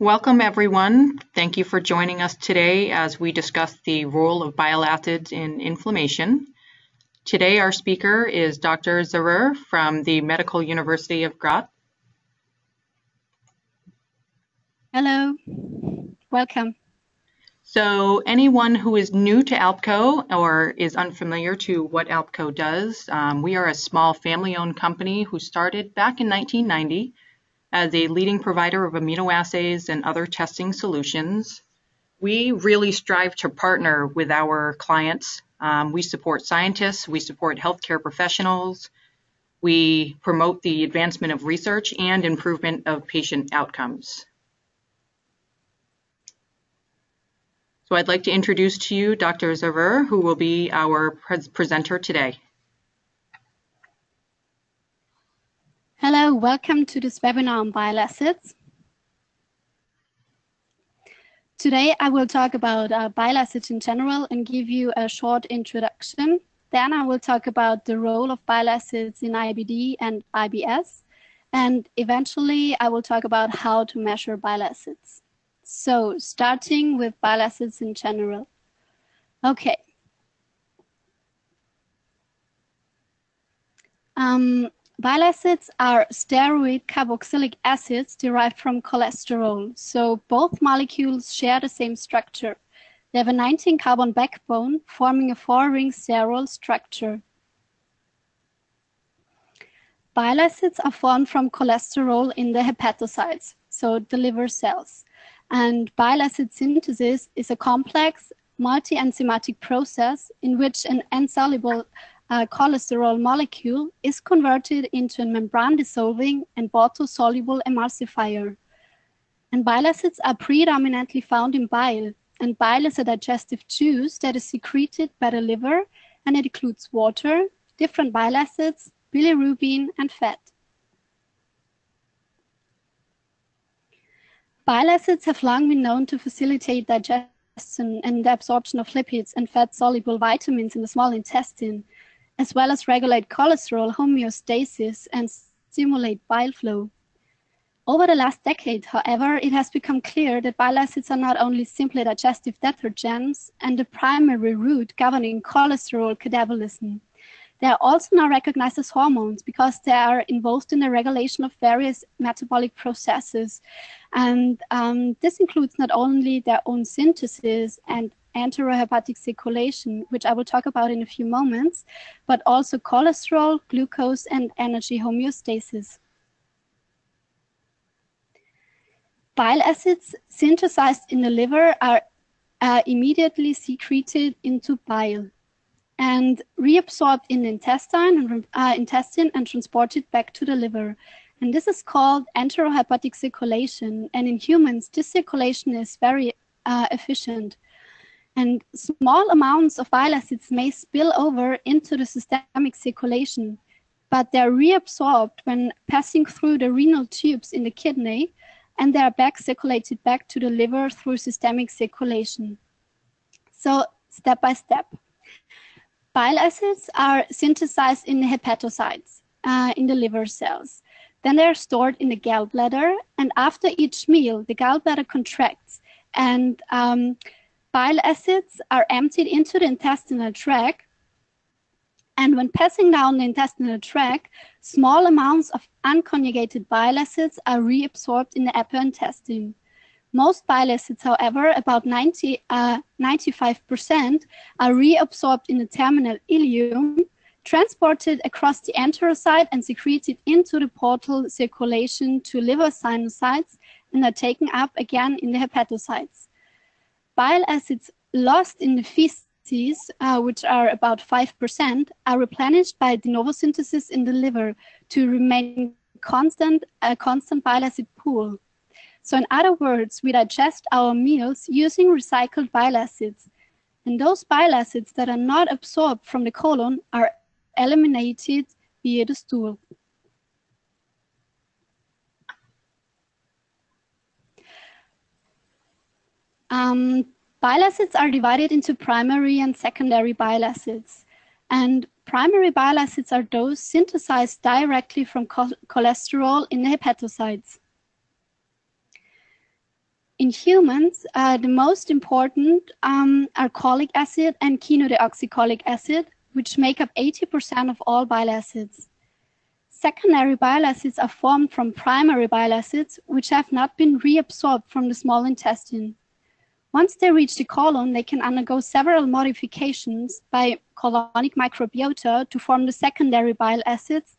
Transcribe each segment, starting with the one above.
Welcome, everyone. Thank you for joining us today as we discuss the role of bile acids in inflammation. Today, our speaker is Dr. Zöhrer from the Medical University of Graz. Hello, welcome. So anyone who is new to ALPCO or is unfamiliar to what ALPCO does, we are a small family-owned company who started back in 1990 as a leading provider of immunoassays and other testing solutions. We really strive to partner with our clients. We support scientists, we support healthcare professionals, we promote the advancement of research and improvement of patient outcomes. So I'd like to introduce to you Dr. Zöhrer, who will be our presenter today. Hello, welcome to this webinar on bile acids. Today I will talk about bile acids in general and give you a short introduction. Then I will talk about the role of bile acids in IBD and IBS. And eventually I will talk about how to measure bile acids. So starting with bile acids in general. Okay. Bile acids are steroid carboxylic acids derived from cholesterol. So both molecules share the same structure. They have a 19-carbon backbone forming a 4-ring steroid structure. Bile acids are formed from cholesterol in the hepatocytes, so the liver cells. And bile acid synthesis is a complex multi-enzymatic process in which an insoluble cholesterol molecule is converted into a membrane-dissolving and water-soluble emulsifier. And bile acids are predominantly found in bile, and bile is a digestive juice that is secreted by the liver, and it includes water, different bile acids, bilirubin, and fat. Bile acids have long been known to facilitate digestion and the absorption of lipids and fat-soluble vitamins in the small intestine, as well as regulate cholesterol homeostasis and stimulate bile flow. Over the last decade, however, it has become clear that bile acids are not only simply digestive detergents and the primary route governing cholesterol catabolism. They are also now recognized as hormones because they are involved in the regulation of various metabolic processes. And this includes not only their own synthesis and enterohepatic circulation, which I will talk about in a few moments, but also cholesterol, glucose, and energy homeostasis. Bile acids synthesized in the liver are immediately secreted into bile and reabsorbed in the intestine and transported back to the liver. And this is called enterohepatic circulation. And in humans, this circulation is very efficient. And small amounts of bile acids may spill over into the systemic circulation, but they're reabsorbed when passing through the renal tubes in the kidney, and they are back circulated back to the liver through systemic circulation. So step by step. Bile acids are synthesized in the hepatocytes, in the liver cells. Then they're stored in the gallbladder, and after each meal, the gallbladder contracts, and bile acids are emptied into the intestinal tract, and when passing down the intestinal tract, small amounts of unconjugated bile acids are reabsorbed in the upper intestine. Most bile acids, however, about 95%, are reabsorbed in the terminal ileum, transported across the enterocyte and secreted into the portal circulation to liver sinusoids, and are taken up again in the hepatocytes. Bile acids lost in the feces, which are about 5%, are replenished by de novo synthesis in the liver to remain a constant bile acid pool. So in other words, we digest our meals using recycled bile acids. And those bile acids that are not absorbed from the colon are eliminated via the stool. Bile acids are divided into primary and secondary bile acids. And primary bile acids are those synthesized directly from cholesterol in the hepatocytes. in humans, the most important are cholic acid and chenodeoxycholic acid, which make up 80% of all bile acids. Secondary bile acids are formed from primary bile acids, which have not been reabsorbed from the small intestine. Once they reach the colon, they can undergo several modifications by colonic microbiota to form the secondary bile acids,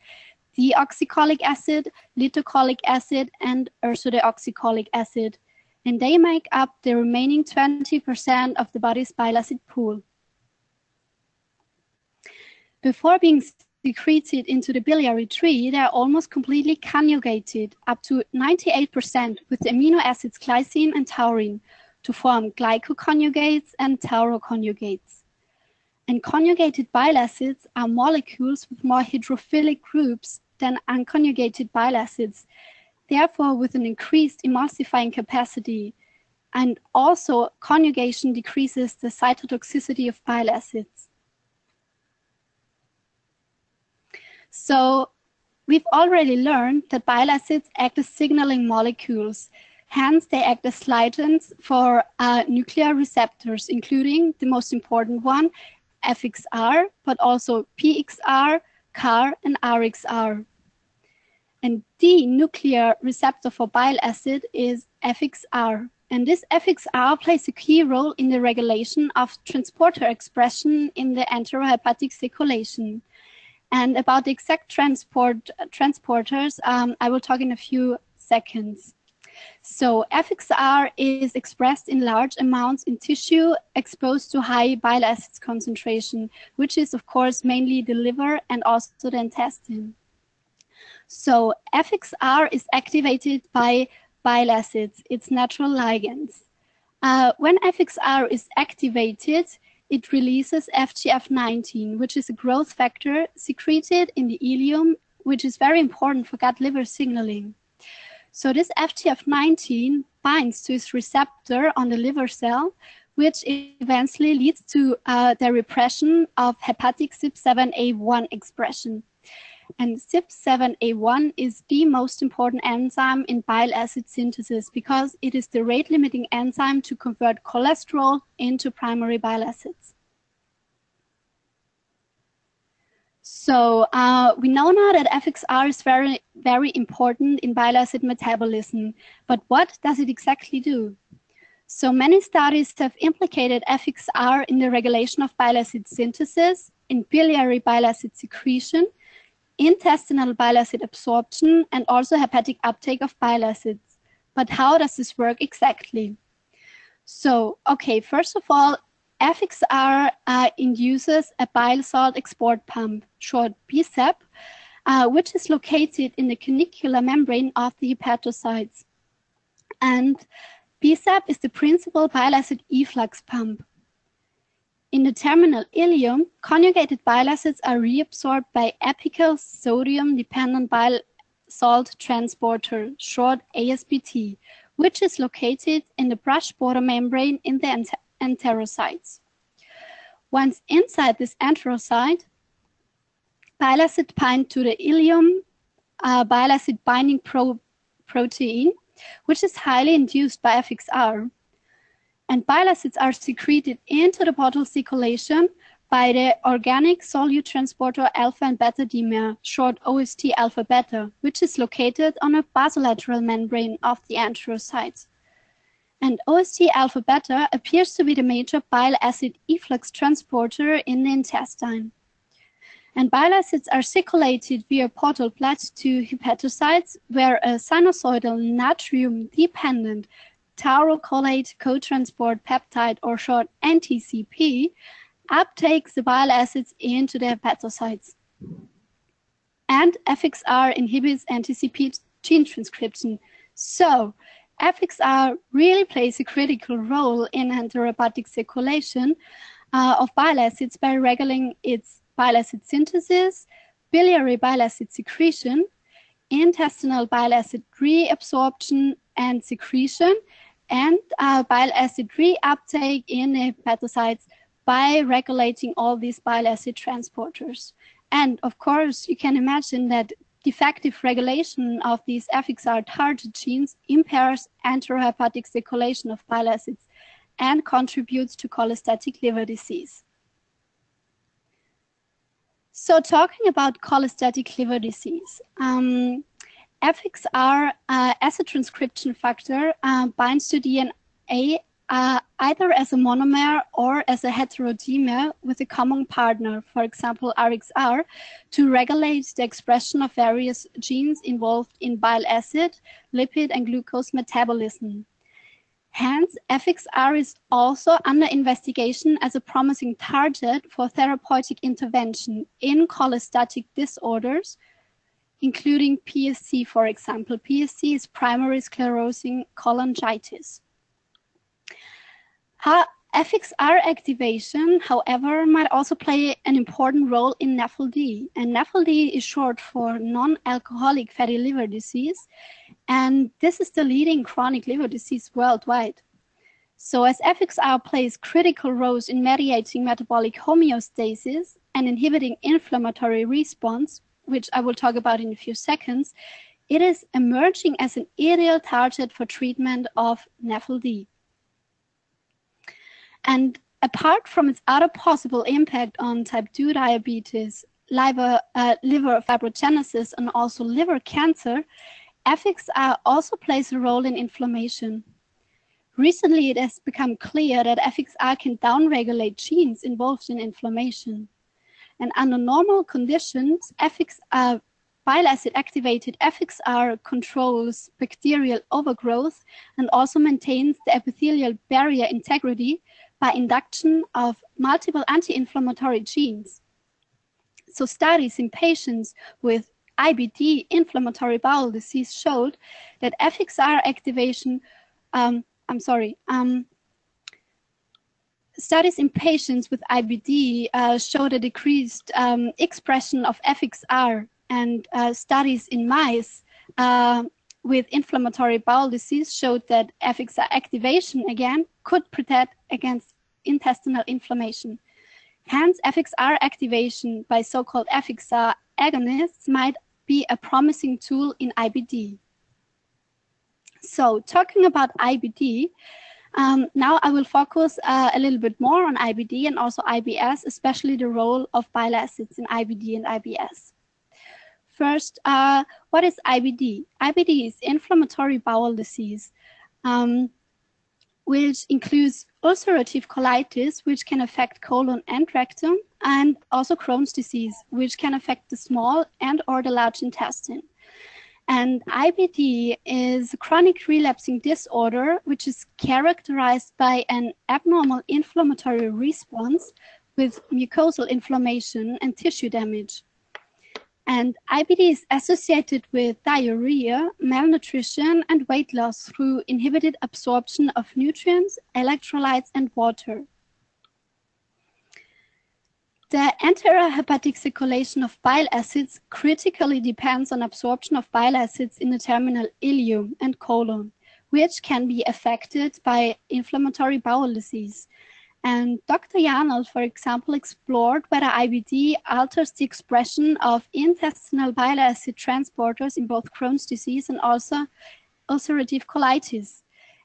deoxycholic acid, litocholic acid, and ursodeoxycholic acid, and they make up the remaining 20% of the body's bile acid pool. Before being secreted into the biliary tree, they are almost completely conjugated, up to 98%, with the amino acids glycine and taurine, to form glycoconjugates and tauroconjugates. And conjugated bile acids are molecules with more hydrophilic groups than unconjugated bile acids, therefore with an increased emulsifying capacity. And also, conjugation decreases the cytotoxicity of bile acids. So, we've already learned that bile acids act as signaling molecules. Hence, they act as ligands for nuclear receptors, including the most important one, FXR, but also PXR, CAR, and RXR. And the nuclear receptor for bile acid is FXR. And this FXR plays a key role in the regulation of transporter expression in the enterohepatic circulation. And about the exact transporters, I will talk in a few seconds. So FXR is expressed in large amounts in tissue exposed to high bile acids concentration, which is of course mainly the liver and also the intestine. So FXR is activated by bile acids, its natural ligands. When FXR is activated, it releases FGF19, which is a growth factor secreted in the ileum, which is very important for gut-liver signaling. So this FGF19 binds to its receptor on the liver cell, which eventually leads to the repression of hepatic CYP7A1 expression. And CYP7A1 is the most important enzyme in bile acid synthesis because it is the rate-limiting enzyme to convert cholesterol into primary bile acids. So we know now that FXR is very, very important in bile acid metabolism, but what does it exactly do? So many studies have implicated FXR in the regulation of bile acid synthesis, in biliary bile acid secretion, intestinal bile acid absorption, and also hepatic uptake of bile acids. But how does this work exactly? So, okay, first of all, FXR induces a bile salt export pump, short BSEP, which is located in the canicular membrane of the hepatocytes. And BSEP is the principal bile acid efflux pump. In the terminal ileum, conjugated bile acids are reabsorbed by apical sodium-dependent bile salt transporter, short ASBT, which is located in the brush border membrane in the enterocytes. Once inside this enterocyte, bile acid bind to the ileum bile acid binding protein, which is highly induced by FXR. And bile acids are secreted into the portal circulation by the organic solute transporter alpha and beta dimer, short OST alpha beta, which is located on a basolateral membrane of the enterocytes. And OST alpha beta appears to be the major bile acid efflux transporter in the intestine. And bile acids are circulated via portal blood to hepatocytes, where a sinusoidal natrium-dependent taurocholate cotransport peptide, or short NTCP, uptakes the bile acids into the hepatocytes. And FXR inhibits NTCP gene transcription. So, FXR really plays a critical role in enterohepatic circulation of bile acids by regulating its bile acid synthesis, biliary bile acid secretion, intestinal bile acid reabsorption and secretion, and bile acid reuptake in the hepatocytes by regulating all these bile acid transporters. And of course, you can imagine that defective regulation of these FXR target genes impairs enterohepatic circulation of bile acids and contributes to cholestatic liver disease. So talking about cholestatic liver disease, FXR acid transcription factor binds to DNA either as a monomer or as a heterodimer with a common partner, for example RXR, to regulate the expression of various genes involved in bile acid, lipid and glucose metabolism. Hence, FXR is also under investigation as a promising target for therapeutic intervention in cholestatic disorders, including PSC, for example. PSC is primary sclerosing cholangitis. FXR activation, however, might also play an important role in NAFLD. And NAFLD is short for non-alcoholic fatty liver disease, and this is the leading chronic liver disease worldwide. So as FXR plays critical roles in mediating metabolic homeostasis and inhibiting inflammatory response, which I will talk about in a few seconds, it is emerging as an ideal target for treatment of NAFLD. And apart from its other possible impact on type 2 diabetes, liver fibrogenesis, and also liver cancer, FXR also plays a role in inflammation. Recently, it has become clear that FXR can downregulate genes involved in inflammation. And under normal conditions, bile acid activated FXR controls bacterial overgrowth and also maintains the epithelial barrier integrity by induction of multiple anti-inflammatory genes. So studies in patients with IBD, inflammatory bowel disease, showed that FXR activation, studies in patients with IBD showed a decreased expression of FXR, and studies in mice with inflammatory bowel disease showed that FXR activation again could protect against intestinal inflammation. Hence, FXR activation by so-called FXR agonists might be a promising tool in IBD. So, talking about IBD, now I will focus a little bit more on IBD and also IBS, especially the role of bile acids in IBD and IBS. First, what is IBD? IBD is inflammatory bowel disease, which includes ulcerative colitis, which can affect colon and rectum, and also Crohn's disease, which can affect the small and or the large intestine. And IBD is a chronic relapsing disorder, which is characterized by an abnormal inflammatory response with mucosal inflammation and tissue damage. And IBD is associated with diarrhea, malnutrition, and weight loss through inhibited absorption of nutrients, electrolytes, and water. The enterohepatic circulation of bile acids critically depends on absorption of bile acids in the terminal ileum and colon, which can be affected by inflammatory bowel disease. And Dr. Yarnold, for example, explored whether IBD alters the expression of intestinal bile acid transporters in both Crohn's disease and also ulcerative colitis.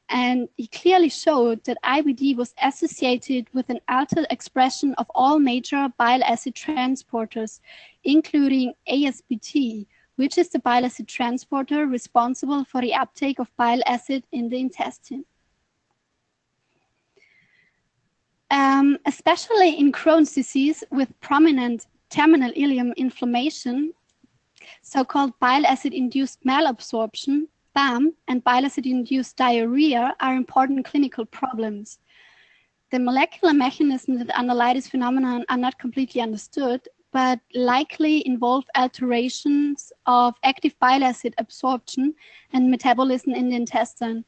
And he clearly showed that IBD was associated with an altered expression of all major bile acid transporters, including ASBT, which is the bile acid transporter responsible for the uptake of bile acid in the intestine. Especially in Crohn's disease with prominent terminal ileum inflammation, so-called bile acid-induced malabsorption, BAM, and bile acid-induced diarrhea are important clinical problems. The molecular mechanisms that underlie this phenomenon are not completely understood, but likely involve alterations of active bile acid absorption and metabolism in the intestine,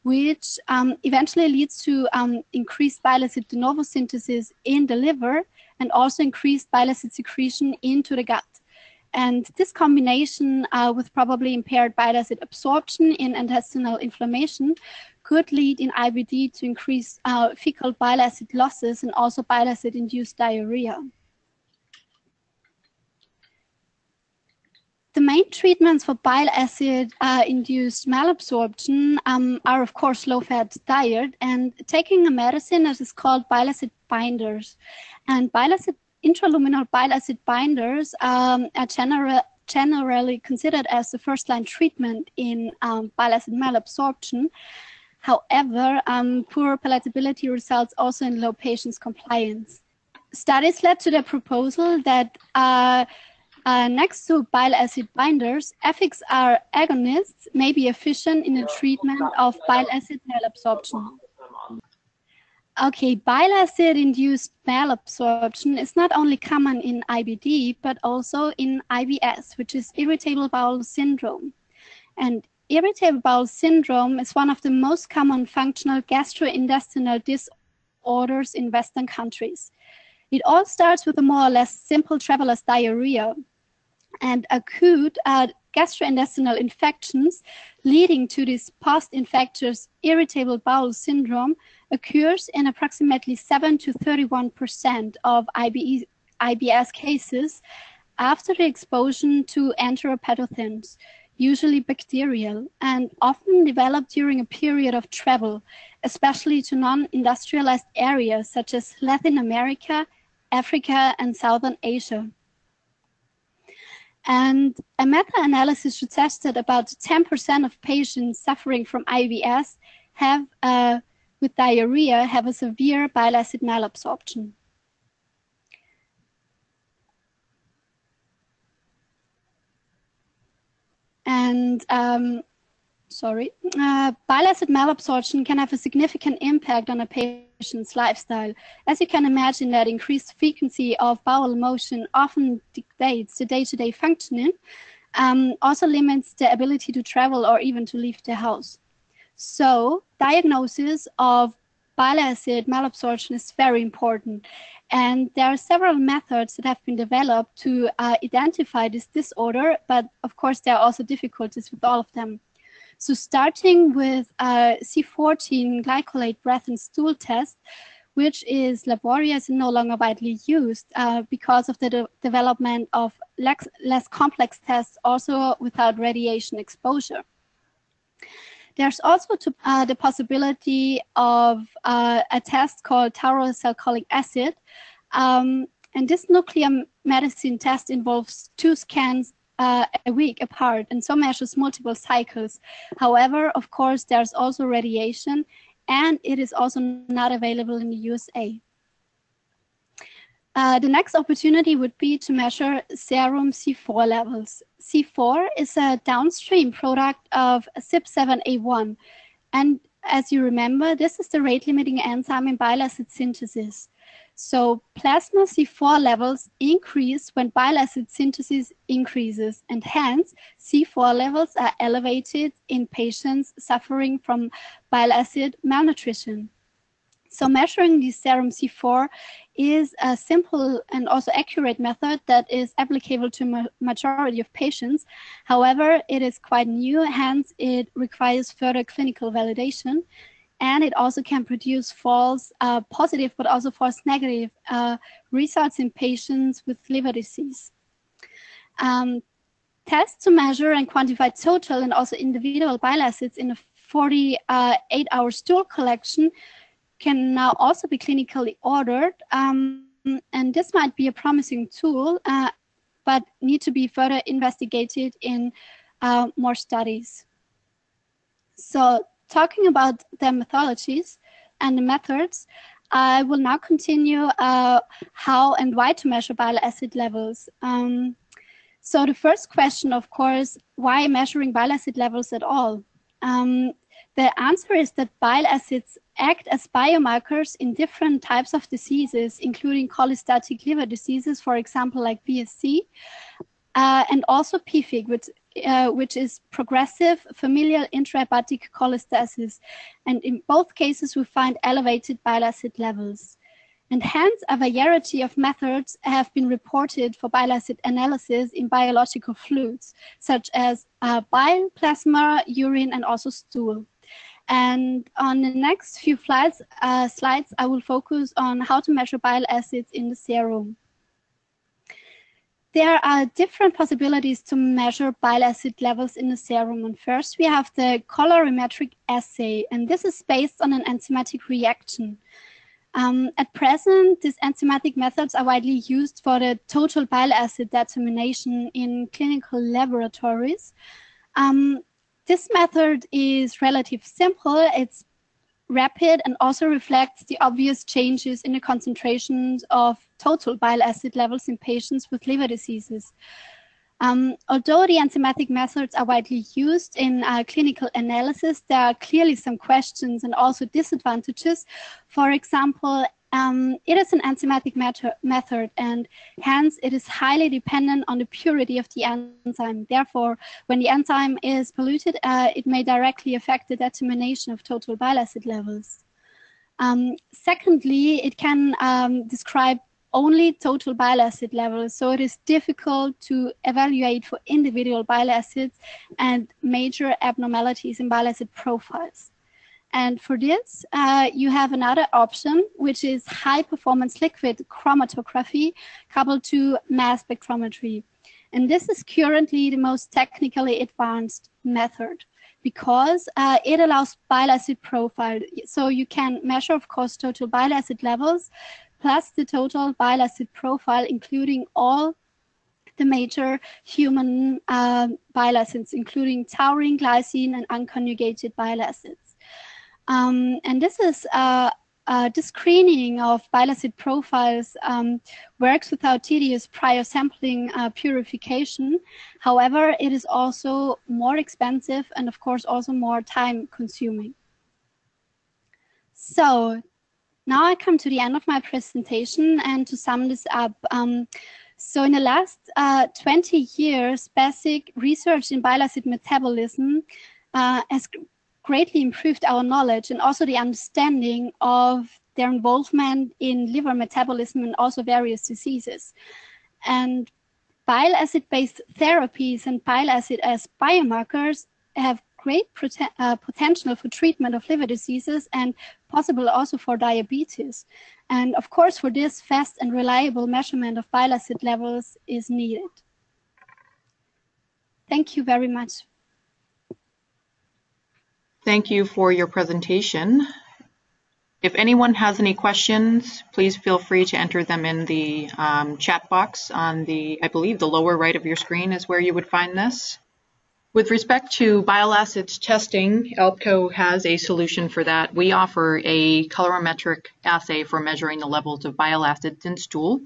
which eventually leads to increased bile acid de novo synthesis in the liver and also increased bile acid secretion into the gut. And this combination with probably impaired bile acid absorption in intestinal inflammation could lead in IBD to increased fecal bile acid losses and also bile acid-induced diarrhea. The main treatments for bile acid induced malabsorption are, of course, low-fat diet and taking a medicine that is called bile acid binders. And intraluminal bile acid binders are generally considered as the first-line treatment in bile acid malabsorption. However, poor palatability results also in low patients' compliance. Studies led to the proposal that next to bile acid binders, FXR agonists may be efficient in the treatment of bile acid malabsorption. Okay, bile acid-induced malabsorption is not only common in IBD, but also in IBS, which is irritable bowel syndrome. And irritable bowel syndrome is one of the most common functional gastrointestinal disorders in Western countries. It all starts with a more or less simple traveler's diarrhea, and acute gastrointestinal infections leading to this post-infectious irritable bowel syndrome occurs in approximately 7 to 31% of IBS cases after the exposure to enteropathogens, usually bacterial, and often developed during a period of travel, especially to non-industrialized areas such as Latin America, Africa, and Southern Asia. And a meta-analysis suggested about 10% of patients suffering from IBS with diarrhea have a severe bile acid malabsorption. And bile acid malabsorption can have a significant impact on a patient's lifestyle. As you can imagine, that increased frequency of bowel motion often dictates the day-to-day functioning, also limits the ability to travel or even to leave the house. So, diagnosis of bile acid malabsorption is very important. And there are several methods that have been developed to identify this disorder, but of course there are also difficulties with all of them. So starting with C14 glycolate breath and stool test, which is laborious and no longer widely used because of the development of less complex tests, also without radiation exposure. There's also the possibility of a test called taurouracilic acid, and this nuclear medicine test involves 2 scans a week apart, and so measures multiple cycles. However, of course, there's also radiation, and it is also not available in the USA. The next opportunity would be to measure serum C4 levels. C4 is a downstream product of CYP7A1, and as you remember, this is the rate-limiting enzyme in bile acid synthesis. So plasma C4 levels increase when bile acid synthesis increases, and hence C4 levels are elevated in patients suffering from bile acid malnutrition. So measuring the serum C4 is a simple and also accurate method that is applicable to a majority of patients. However, it is quite new, hence it requires further clinical validation. And it also can produce false positive, but also false negative results in patients with liver disease. Tests to measure and quantify total and also individual bile acids in a 48-hour stool collection can now also be clinically ordered. And this might be a promising tool, but need to be further investigated in more studies. So, talking about the methodologies and the methods, I will now continue how and why to measure bile acid levels. So the first question, of course, why measuring bile acid levels at all? The answer is that bile acids act as biomarkers in different types of diseases, including cholestatic liver diseases, for example, like BSC, and also PFIC, which is progressive familial intrahepatic cholestasis. And in both cases, we find elevated bile acid levels. And hence, a variety of methods have been reported for bile acid analysis in biological fluids, such as bile, plasma, urine, and also stool. And on the next few slides, I will focus on how to measure bile acids in the serum. There are different possibilities to measure bile acid levels in the serum. And first, we have the colorimetric assay, and this is based on an enzymatic reaction. At present, these enzymatic methods are widely used for the total bile acid determination in clinical laboratories. This method is relatively simple. It's rapid and also reflects the obvious changes in the concentrations of total bile acid levels in patients with liver diseases. Although the enzymatic methods are widely used in clinical analysis, there are clearly some questions and also disadvantages. For example, it is an enzymatic method, and hence it is highly dependent on the purity of the enzyme. Therefore, when the enzyme is polluted, it may directly affect the determination of total bile acid levels. Secondly, it can describe only total bile acid levels, so it is difficult to evaluate for individual bile acids and major abnormalities in bile acid profiles. And for this, you have another option, which is high-performance liquid chromatography coupled to mass spectrometry. And this is currently the most technically advanced method because it allows bile acid profile. So you can measure, of course, total bile acid levels plus the total bile acid profile, including all the major human bile acids, including taurine, glycine, and unconjugated bile acids. And this is this screening of bile acid profiles works without tedious prior sampling purification. However, it is also more expensive and, of course, also more time consuming. So now I come to the end of my presentation, and to sum this up, so in the last 20 years, basic research in bile acid metabolism has greatly improved our knowledge and also the understanding of their involvement in liver metabolism and also various diseases. And bile acid-based therapies and bile acid as biomarkers have great potential for treatment of liver diseases and possible also for diabetes. And of course, for this, fast and reliable measurement of bile acid levels is needed. Thank you very much. Thank you for your presentation. If anyone has any questions, please feel free to enter them in the chat box on the, I believe, the lower right of your screen is where you would find this. With respect to bile acids testing, ALPCO has a solution for that. We offer a colorimetric assay for measuring the levels of bile acids in stool.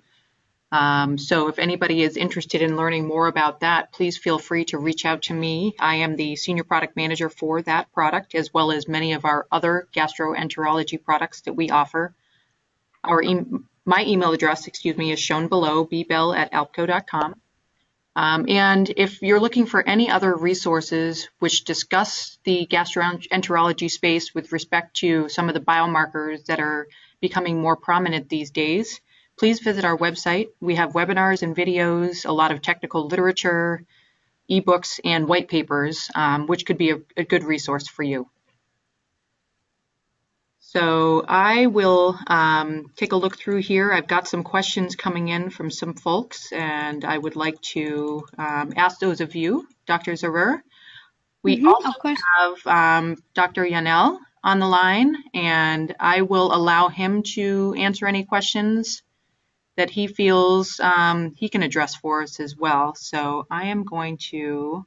So if anybody is interested in learning more about that, please feel free to reach out to me. I am the senior product manager for that product, as well as many of our other gastroenterology products that we offer. My email address, is shown below, bbell@alpco.com. And if you're looking for any other resources which discuss the gastroenterology space with respect to some of the biomarkers that are becoming more prominent these days, please visit our website. We have webinars and videos, a lot of technical literature, ebooks, and white papers, which could be a good resource for you. So I will take a look through here. I've got some questions coming in from some folks, and I would like to ask those of you, Dr. Zöhrer. We also have Dr. Yanel on the line, and I will allow him to answer any questions that he feels he can address for us as well. So I am going to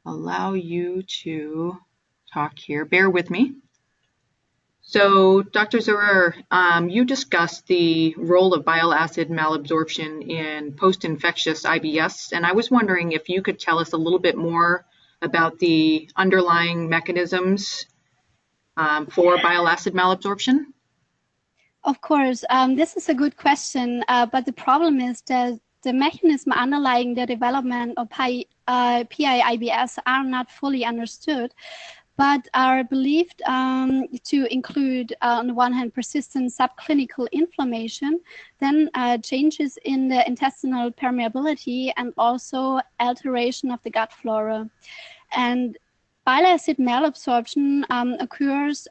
allow you to talk here. Bear with me. So, Dr. Zöhrer, you discussed the role of bile acid malabsorption in post-infectious IBS, and I was wondering if you could tell us a little bit more about the underlying mechanisms for bile acid malabsorption. Of course, this is a good question, but the problem is that the mechanism underlying the development of PI-IBS are not fully understood, but are believed to include, on the one hand, persistent subclinical inflammation, then changes in the intestinal permeability, and also alteration of the gut flora. And bile acid malabsorption occurs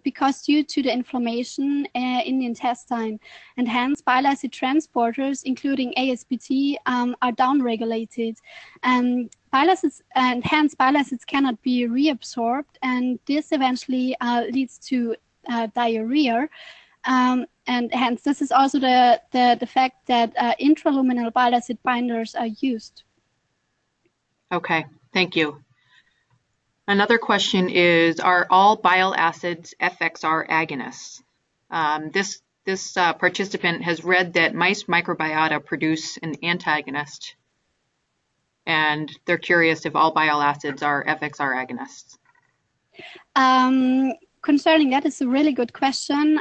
because due to the inflammation in the intestine, and hence bile acid transporters, including ASPT, are downregulated. And hence bile acids cannot be reabsorbed, and this eventually leads to diarrhea. And hence this is also the fact that intraluminal bile acid binders are used. Okay, thank you. Another question is, are all bile acids FXR agonists? This participant has read that mice microbiota produce an antagonist, and they're curious if all bile acids are FXR agonists. Concerning that, is a really good question.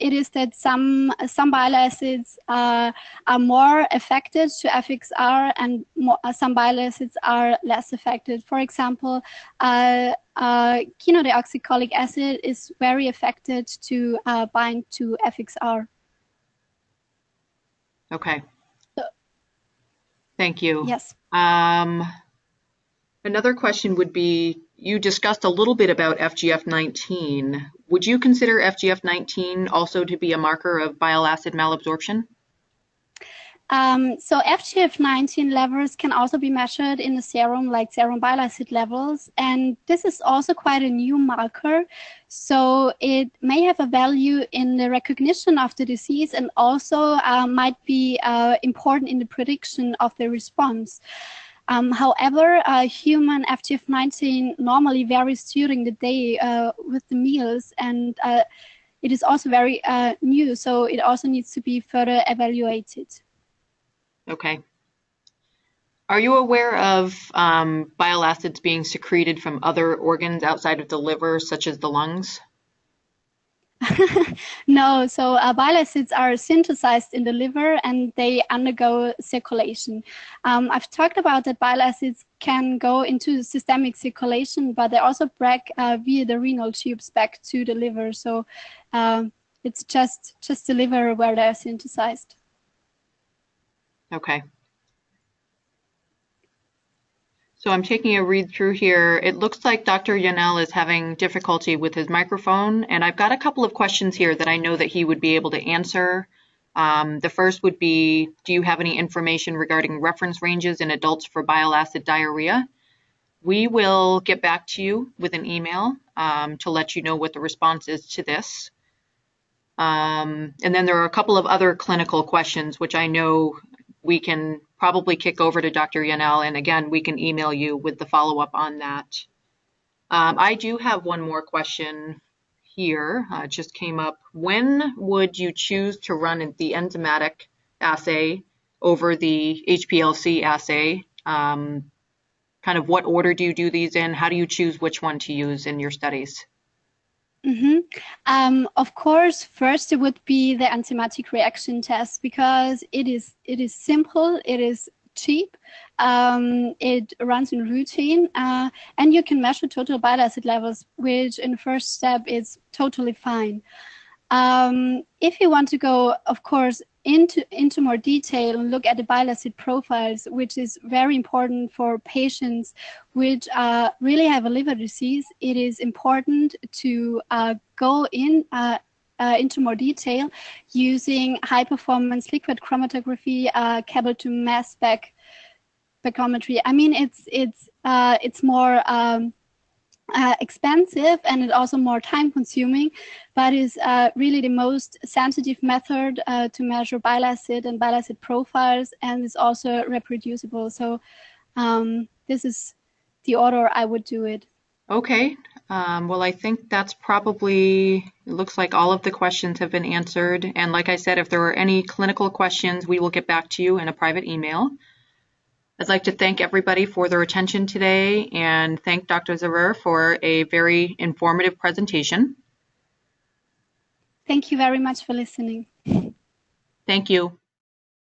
It is that some bile acids are more affected to FXR, and some bile acids are less affected. For example, chenodeoxycholic acid is very affected to bind to FXR. Okay. Thank you. Yes. Another question would be, you discussed a little bit about FGF19. Would you consider FGF19 also to be a marker of bile acid malabsorption? So FGF19 levels can also be measured in the serum, like serum bile acid levels, and this is also quite a new marker. So it may have a value in the recognition of the disease, and also might be important in the prediction of the response. However, human FGF19 normally varies during the day with the meals, and it is also very new, so it also needs to be further evaluated. Okay. Are you aware of bile acids being secreted from other organs outside of the liver, such as the lungs? No, so bile acids are synthesized in the liver and they undergo circulation. I've talked about that bile acids can go into systemic circulation, but they also break via the renal tubes back to the liver. So it's just the liver where they're synthesized. Okay. So I'm taking a read through here. It looks like Dr. Yanel is having difficulty with his microphone, and I've got a couple of questions here that I know that he would be able to answer. The first would be, do you have any information regarding reference ranges in adults for bile acid diarrhea? We will get back to you with an email to let you know what the response is to this. And then there are a couple of other clinical questions, which I know we can probably kick over to Dr. Yanel, and again, we can email you with the follow-up on that. I do have one more question here. It just came up. When would you choose to run the enzymatic assay over the HPLC assay? Kind of what order do you do these in? How do you choose which one to use in your studies? Of course, first it would be the enzymatic reaction test, because it is simple, it is cheap, it runs in routine, and you can measure total bile acid levels, which in the first step is totally fine. If you want to go, of course, into more detail and look at the bile acid profiles, which is very important for patients which really have a liver disease, it is important to go into more detail using high-performance liquid chromatography, coupled to mass spec spectrometry. I mean, it's more expensive, and it's also more time-consuming, but is really the most sensitive method to measure bile acid and bile acid profiles, and is also reproducible. So this is the order I would do it. Okay. Well, I think that's probably, it looks like all of the questions have been answered. And like I said, if there are any clinical questions, we will get back to you in a private email. I'd like to thank everybody for their attention today, and thank Dr. Zöhrer for a very informative presentation. Thank you very much for listening. Thank you.